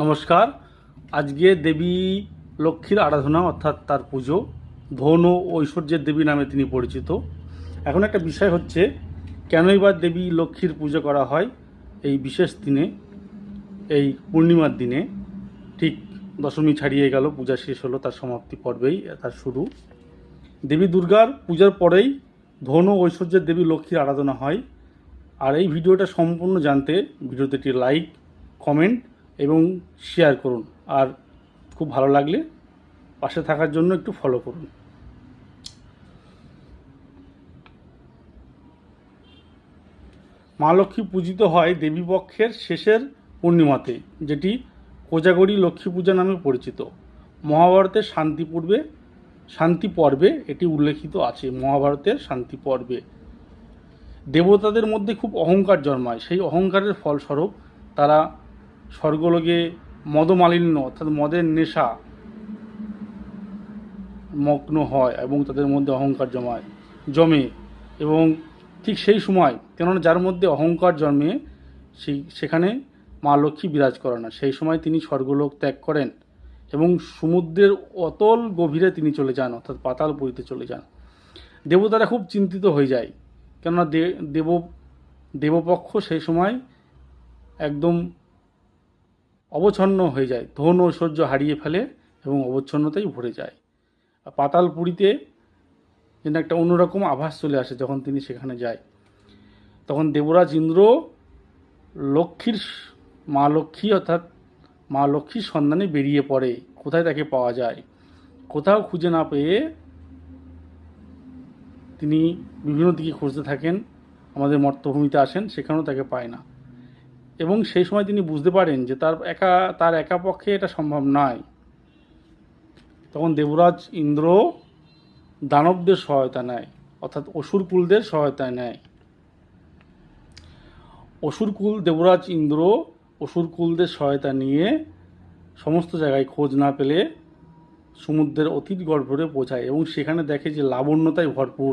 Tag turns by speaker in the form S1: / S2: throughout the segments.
S1: নমস্কার। আজকে দেবী লক্ষ্মীর আরাধনা অর্থাৎ তার পুজো। ধন ও ঐশ্বর্যের দেবী নামে তিনি পরিচিত। এখন একটা বিষয় হচ্ছে, কেনই বা দেবী লক্ষ্মীর পুজো করা হয় এই বিশেষ দিনে, এই পূর্ণিমার দিনে? ঠিক দশমী ছাড়িয়ে গেল, পূজা শেষ হলো, তার সমাপ্তি পর্বেই তার শুরু। দেবী দুর্গার পূজার পরেই ধন ও ঐশ্বর্যের দেবী লক্ষ্মীর আরাধনা হয়। আর এই ভিডিওটা সম্পূর্ণ জানতে ভিডিওতে একটি লাইক, কমেন্ট এবং শেয়ার করুন। আর খুব ভালো লাগলে পাশে থাকার জন্য একটু ফলো করুন। মা লক্ষ্মী পূজিত হয় দেবীপক্ষের শেষের পূর্ণিমাতে, যেটি কোজাগরী লক্ষ্মী পূজা নামে পরিচিত। মহাভারতের শান্তি পর্বে এটি উল্লেখিত আছে। মহাভারতের শান্তি পর্বে দেবতাদের মধ্যে খুব অহংকার জন্মায়। সেই অহংকারের ফলস্বরূপ তারা স্বর্গলোকে মদমালিন্য অর্থাৎ মদের নেশা মগ্ন হয় এবং তাদের মধ্যে অহংকার জমে। এবং ঠিক সেই সময়, কেননা যার মধ্যে অহংকার জন্মে সেখানে মা লক্ষ্মী বিরাজ করে না। সেই সময় তিনি স্বর্গলোক ত্যাগ করেন এবং সমুদ্রের অতল গভীরে তিনি চলে যান, অর্থাৎ পাতালপুরীতে চলে যান। দেবতারা খুব চিন্তিত হয়ে যায়, কেননা দেবপক্ষ সেই সময় একদম অবচ্ছন্ন হয়ে যায়, ধন ঐশ্বর্য হারিয়ে ফেলে এবং অবচ্ছন্নতাই ভরে যায়। পাতালপুরীতে যেন একটা অন্যরকম আভাস চলে আসে যখন তিনি সেখানে যায়। তখন দেবরাজ ইন্দ্র মা লক্ষ্মী অর্থাৎ মা লক্ষ্মীর সন্ধানে বেরিয়ে পড়ে। কোথায় তাকে পাওয়া যায়? কোথাও খুঁজে না পেয়ে তিনি বিভিন্ন দিকে খুঁজতে থাকেন, আমাদের মর্তভূমিতে আসেন, সেখানেও তাকে পায় না। এবং সেই সময় তিনি বুঝতে পারেন যে তার একা পক্ষে এটা সম্ভব নয়। তখন দেবরাজ ইন্দ্র দানবদের সহায়তা নেয়, অর্থাৎ অসুরকুলদের সহায়তা নেয়। দেবরাজ ইন্দ্র অসুরকুলদের সহায়তা নিয়ে সমস্ত জায়গায় খোঁজ না পেলে সমুদ্রের অতীত গর্ভরে পৌঁছায় এবং সেখানে দেখে যে লাবণ্যতায় ভরপুর,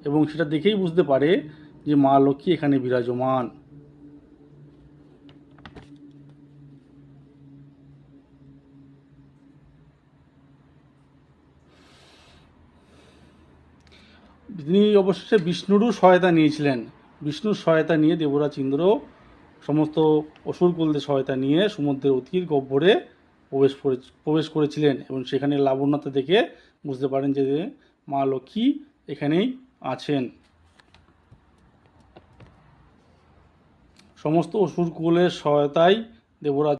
S1: এবং সেটা দেখেই বুঝতে পারে যে মা লক্ষ্মী এখানে বিরাজমান। তিনি অবশেষে বিষ্ণুরও সহায়তা নিয়েছিলেন। বিষ্ণুর সহায়তা নিয়ে দেবরাজ ইন্দ্র সমস্ত অসুরকুলদের সহায়তা নিয়ে সমুদ্রের অতীত গহ্বরে প্রবেশ করেছিলেন এবং সেখানে লাবণ্যতা দেখে বুঝতে পারেন যে মা লক্ষ্মী এখানেই আছেন। সমস্ত অসুরকুলের সহায়তায় দেবরাজ